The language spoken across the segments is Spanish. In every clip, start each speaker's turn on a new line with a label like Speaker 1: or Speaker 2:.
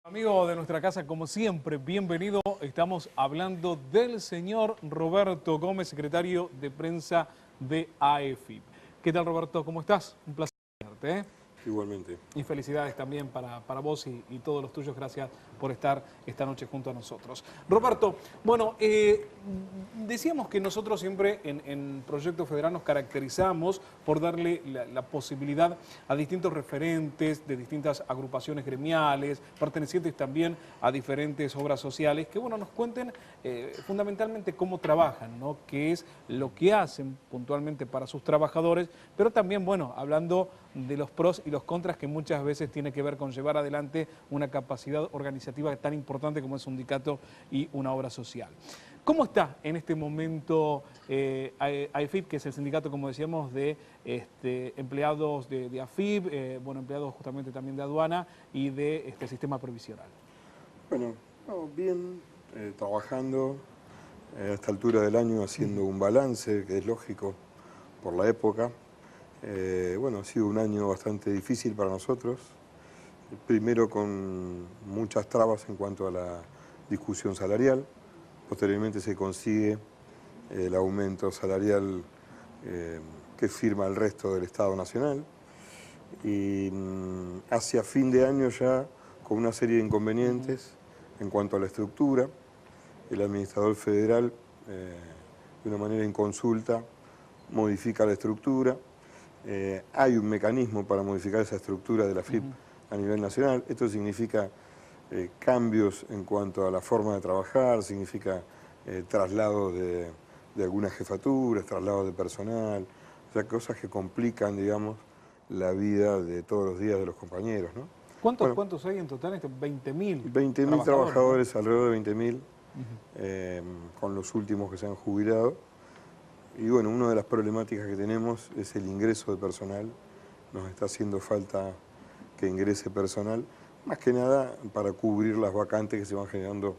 Speaker 1: Amigo de nuestra casa, como siempre, bienvenido. Estamos hablando del señor Roberto Gómez, secretario de prensa de AEFIP. ¿Qué tal, Roberto? ¿Cómo estás? Un placer verte, ¿eh?
Speaker 2: Igualmente.
Speaker 1: Y felicidades también para vos y todos los tuyos. Gracias por estar esta noche junto a nosotros. Roberto, bueno, decíamos que nosotros siempre en Proyecto Federal nos caracterizamos por darle la posibilidad a distintos referentes de distintas agrupaciones gremiales, pertenecientes también a diferentes obras sociales, que bueno, nos cuenten fundamentalmente cómo trabajan, ¿no? Qué es lo que hacen puntualmente para sus trabajadores, pero también, bueno, hablando de los pros y los contras que muchas veces tiene que ver con llevar adelante una capacidad organizativa tan importante como es un sindicato y una obra social. ¿Cómo está en este momento AEFIP, que es el sindicato, como decíamos, de empleados de AFIP, bueno, empleados justamente también de aduana y de sistema previsional?
Speaker 2: Bueno, bien, trabajando a esta altura del año haciendo un balance, que es lógico por la época. Bueno, ha sido un año bastante difícil para nosotros. Primero con muchas trabas en cuanto a la discusión salarial. Posteriormente se consigue el aumento salarial que firma el resto del Estado Nacional. Y hacia fin de año ya con una serie de inconvenientes en cuanto a la estructura. El administrador federal, de una manera inconsulta, modifica la estructura. Hay un mecanismo para modificar esa estructura de la AFIP a nivel nacional. Esto significa cambios en cuanto a la forma de trabajar, significa traslados de algunas jefaturas, traslados de personal, o sea, cosas que complican, digamos, la vida de todos los días de los compañeros, ¿no?
Speaker 1: ¿Cuántos hay en total? 20.000
Speaker 2: 20.000 trabajadores, ¿no? Alrededor de 20.000, con los últimos que se han jubilado. Y bueno, una de las problemáticas que tenemos es el ingreso de personal. Nos está haciendo falta que ingrese personal, más que nada para cubrir las vacantes que se van generando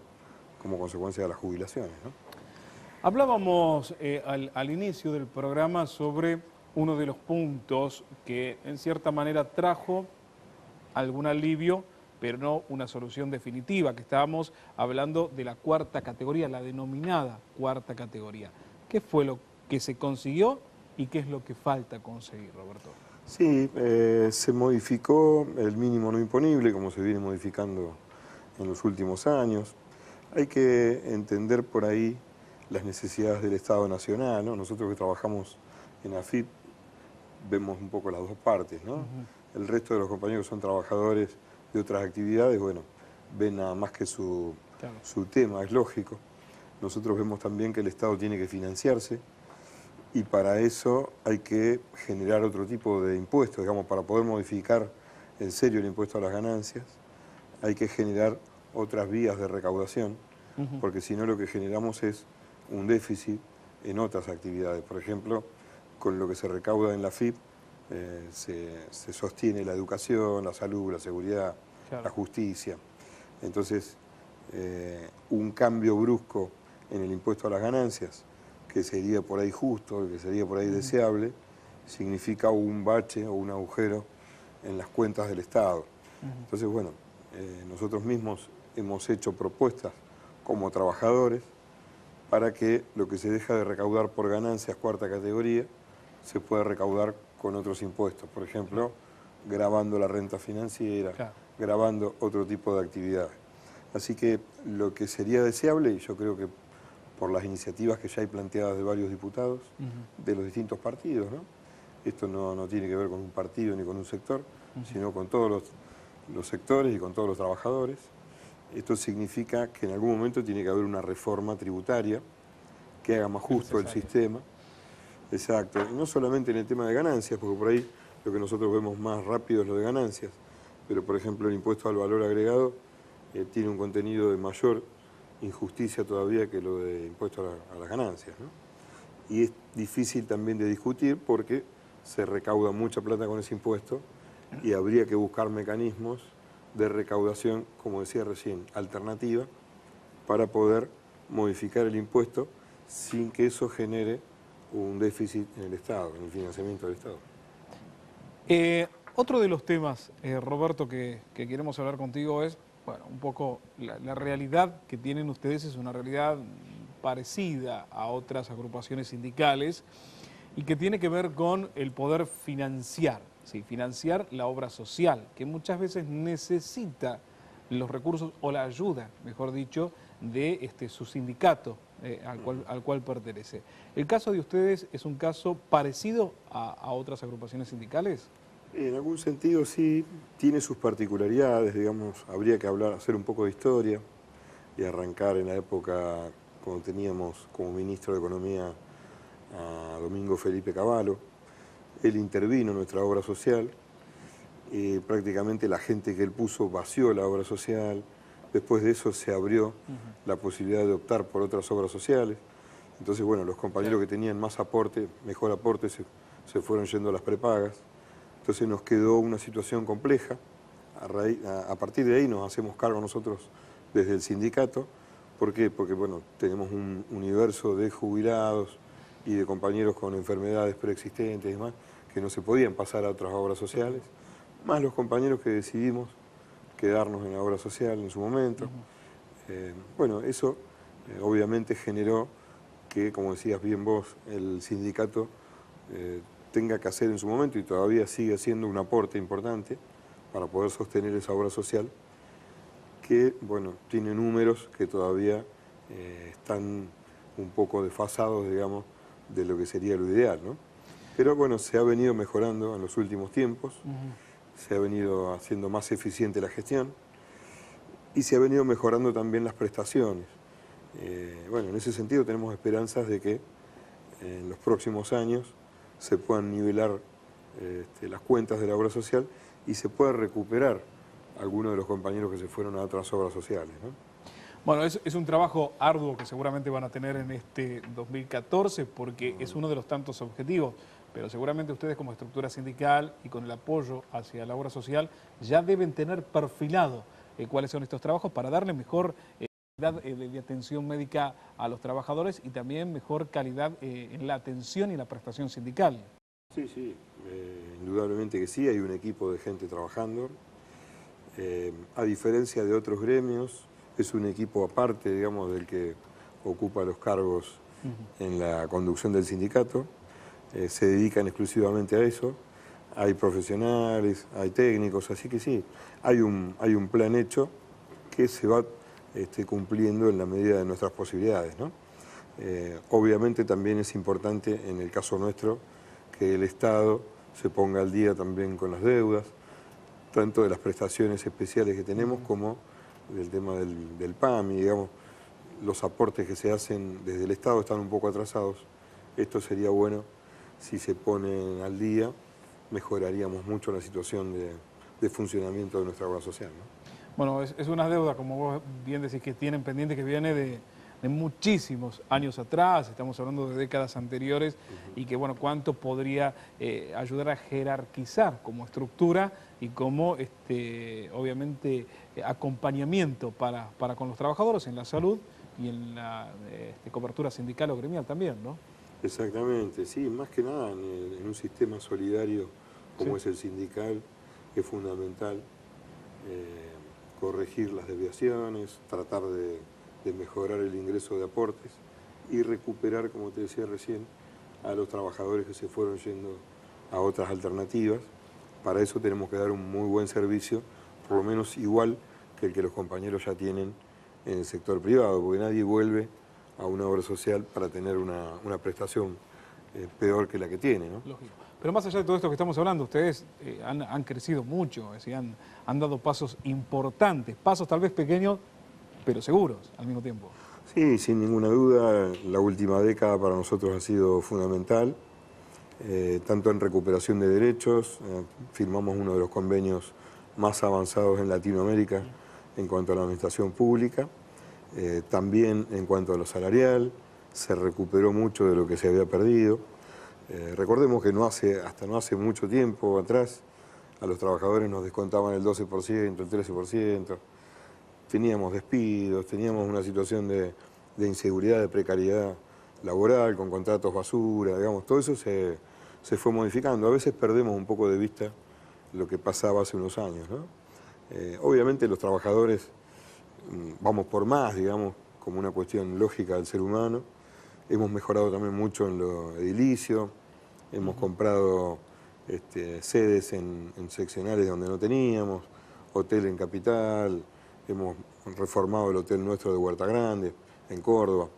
Speaker 2: como consecuencia de las jubilaciones, ¿no?
Speaker 1: Hablábamos al inicio del programa sobre uno de los puntos que en cierta manera trajo algún alivio, pero no una solución definitiva, que estábamos hablando de la cuarta categoría, la denominada cuarta categoría. ¿Qué fue lo que se consiguió y qué es lo que falta conseguir, Roberto?
Speaker 2: Sí, se modificó el mínimo no imponible, como se viene modificando en los últimos años. Hay que entender por ahí las necesidades del Estado Nacional, ¿no? Nosotros que trabajamos en AFIP vemos un poco las dos partes, ¿no? El resto de los compañeros que son trabajadores de otras actividades, bueno, ven nada más que su tema, es lógico. Nosotros vemos también que el Estado tiene que financiarse y para eso hay que generar otro tipo de impuestos, digamos, para poder modificar en serio el impuesto a las ganancias, hay que generar otras vías de recaudación, porque si no lo que generamos es un déficit en otras actividades. Por ejemplo, con lo que se recauda en la AFIP, se sostiene la educación, la salud, la seguridad, la justicia. Entonces, un cambio brusco en el impuesto a las ganancias, que sería por ahí justo, que sería por ahí deseable, significa un bache o un agujero en las cuentas del Estado. Entonces, bueno, nosotros mismos hemos hecho propuestas como trabajadores para que lo que se deja de recaudar por ganancias cuarta categoría se pueda recaudar con otros impuestos, por ejemplo, gravando la renta financiera, gravando otro tipo de actividades. Así que lo que sería deseable, y yo creo que por las iniciativas que ya hay planteadas de varios diputados de los distintos partidos, ¿no? Esto no tiene que ver con un partido ni con un sector, sino con todos los sectores y con todos los trabajadores. Esto significa que en algún momento tiene que haber una reforma tributaria que haga más justo el sistema. Exacto, y no solamente en el tema de ganancias, porque por ahí lo que nosotros vemos más rápido es lo de ganancias, pero por ejemplo el impuesto al valor agregado tiene un contenido de mayor injusticia todavía que lo de impuesto a las ganancias, ¿no? Y es difícil también de discutir porque se recauda mucha plata con ese impuesto y habría que buscar mecanismos de recaudación, como decía recién, alternativa, para poder modificar el impuesto sin que eso genere un déficit en el Estado, en el financiamiento del Estado.
Speaker 1: Otro de los temas, Roberto, que queremos hablar contigo es, Bueno, un poco la realidad que tienen ustedes es una realidad parecida a otras agrupaciones sindicales y que tiene que ver con el poder financiar, ¿sí? Financiar la obra social, que muchas veces necesita los recursos o la ayuda, mejor dicho, de su sindicato al cual pertenece. ¿El caso de ustedes es un caso parecido a otras agrupaciones sindicales?
Speaker 2: En algún sentido sí, tiene sus particularidades, digamos, habría que hacer un poco de historia y arrancar en la época cuando teníamos como ministro de Economía a Domingo Felipe Cavallo. Él intervino en nuestra obra social, y prácticamente la gente que él puso vació la obra social. Después de eso se abrió la posibilidad de optar por otras obras sociales. Entonces, bueno, los compañeros que tenían más aporte, mejor aporte, se fueron yendo a las prepagas. Entonces nos quedó una situación compleja. A partir de ahí nos hacemos cargo nosotros desde el sindicato. ¿Por qué? Porque, bueno, tenemos un universo de jubilados y de compañeros con enfermedades preexistentes y demás, que no se podían pasar a otras obras sociales, más los compañeros que decidimos quedarnos en la obra social en su momento. Bueno, eso obviamente generó que, como decías bien vos, el sindicato tenga que hacer en su momento, y todavía sigue haciendo, un aporte importante para poder sostener esa obra social, que, bueno, tiene números que todavía están un poco desfasados, digamos, de lo que sería lo ideal, ¿no? Pero bueno, se ha venido mejorando en los últimos tiempos, se ha venido haciendo más eficiente la gestión y se ha venido mejorando también las prestaciones. Bueno, en ese sentido tenemos esperanzas de que en los próximos años se puedan nivelar las cuentas de la obra social y se pueda recuperar algunos de los compañeros que se fueron a otras obras sociales, ¿no?
Speaker 1: Bueno, es un trabajo arduo que seguramente van a tener en este 2014 porque es uno de los tantos objetivos, pero seguramente ustedes como estructura sindical y con el apoyo hacia la obra social ya deben tener perfilado cuáles son estos trabajos para darle mejor calidad de atención médica a los trabajadores y también mejor calidad en la atención y la prestación sindical.
Speaker 2: Sí, sí, indudablemente que sí, hay un equipo de gente trabajando. A diferencia de otros gremios, es un equipo aparte, digamos, del que ocupa los cargos en la conducción del sindicato. Se dedican exclusivamente a eso. Hay profesionales, hay técnicos, así que sí, hay un plan hecho que se va cumpliendo en la medida de nuestras posibilidades, ¿no? Obviamente también es importante, en el caso nuestro, que el Estado se ponga al día también con las deudas, tanto de las prestaciones especiales que tenemos como del tema del PAMI, digamos. Los aportes que se hacen desde el Estado están un poco atrasados. Esto sería bueno si se ponen al día, mejoraríamos mucho la situación de funcionamiento de nuestra obra social, ¿no?
Speaker 1: Bueno, es una deuda, como vos bien decís, que tienen pendiente, que viene de muchísimos años atrás, estamos hablando de décadas anteriores, y que, bueno, cuánto podría ayudar a jerarquizar como estructura y como, obviamente, acompañamiento para con los trabajadores en la salud y en la cobertura sindical o gremial también, ¿no?
Speaker 2: Exactamente, sí, más que nada en un sistema solidario como es el sindical, es fundamental corregir las desviaciones, tratar de mejorar el ingreso de aportes y recuperar, como te decía recién, a los trabajadores que se fueron yendo a otras alternativas. Para eso tenemos que dar un muy buen servicio, por lo menos igual que el que los compañeros ya tienen en el sector privado, porque nadie vuelve a una obra social para tener una prestación peor que la que tiene, ¿no?
Speaker 1: Lógico. Pero más allá de todo esto que estamos hablando, ustedes han crecido mucho, es decir, han dado pasos importantes, pasos tal vez pequeños, pero seguros al mismo tiempo.
Speaker 2: Sí, sin ninguna duda, la última década para nosotros ha sido fundamental, tanto en recuperación de derechos, firmamos uno de los convenios más avanzados en Latinoamérica en cuanto a la administración pública, también en cuanto a lo salarial, se recuperó mucho de lo que se había perdido. Recordemos que hasta no hace mucho tiempo atrás a los trabajadores nos descontaban el 12%, el 13%, teníamos despidos, teníamos una situación de inseguridad, de precariedad laboral, con contratos basura, digamos, todo eso se fue modificando. A veces perdemos un poco de vista lo que pasaba hace unos años, ¿no? Obviamente los trabajadores vamos por más, digamos, como una cuestión lógica del ser humano. Hemos mejorado también mucho en lo edilicio, hemos comprado sedes en seccionales donde no teníamos, hotel en Capital, hemos reformado el hotel nuestro de Huerta Grande, en Córdoba.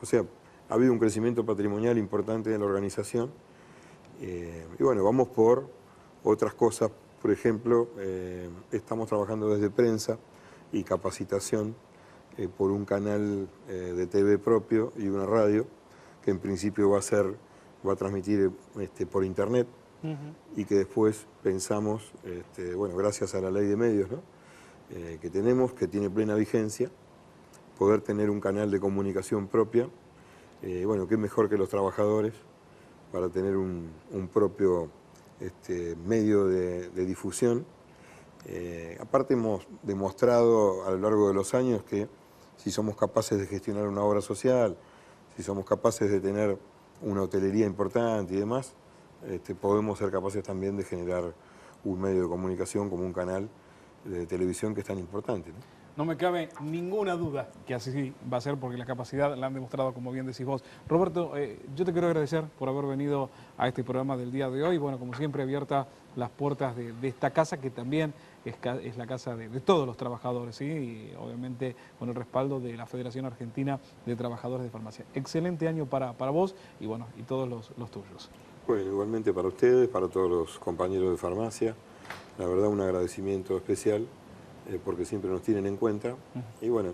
Speaker 2: O sea, ha habido un crecimiento patrimonial importante en la organización. Y bueno, vamos por otras cosas. Por ejemplo, estamos trabajando desde prensa y capacitación por un canal de TV propio y una radio que en principio va a transmitir por internet y que después pensamos, bueno, gracias a la ley de medios, ¿no? Que tenemos, que tiene plena vigencia, poder tener un canal de comunicación propia. Bueno, qué mejor que los trabajadores para tener un propio medio de difusión. Aparte hemos demostrado a lo largo de los años que si somos capaces de gestionar una obra social, si somos capaces de tener una hotelería importante y demás, podemos ser capaces también de generar un medio de comunicación como un canal de televisión que es tan importante, ¿no?
Speaker 1: No me cabe ninguna duda que así va a ser, porque la capacidad la han demostrado, como bien decís vos. Roberto, yo te quiero agradecer por haber venido a este programa del día de hoy. Bueno, como siempre, abiertas las puertas de esta casa, que también es la casa de todos los trabajadores, ¿sí? Y obviamente con el respaldo de la Federación Argentina de Trabajadores de Farmacia. Excelente año para vos y bueno, y todos los tuyos.
Speaker 2: Bueno, igualmente para ustedes, para todos los compañeros de farmacia. La verdad, un agradecimiento especial. Porque siempre nos tienen en cuenta. Y bueno,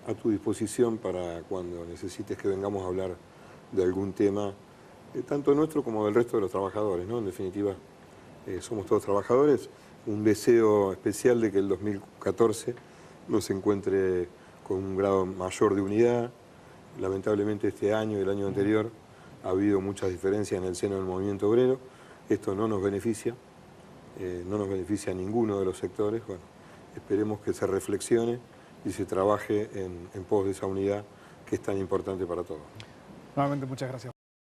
Speaker 2: a tu disposición para cuando necesites que vengamos a hablar de algún tema, tanto nuestro como del resto de los trabajadores, ¿no? En definitiva, somos todos trabajadores. Un deseo especial de que el 2014 nos encuentre con un grado mayor de unidad. Lamentablemente este año y el año anterior ha habido muchas diferencias en el seno del movimiento obrero. Esto no nos beneficia. No nos beneficia a ninguno de los sectores. Bueno, esperemos que se reflexione y se trabaje en pos de esa unidad que es tan importante para todos.
Speaker 1: Nuevamente, muchas gracias.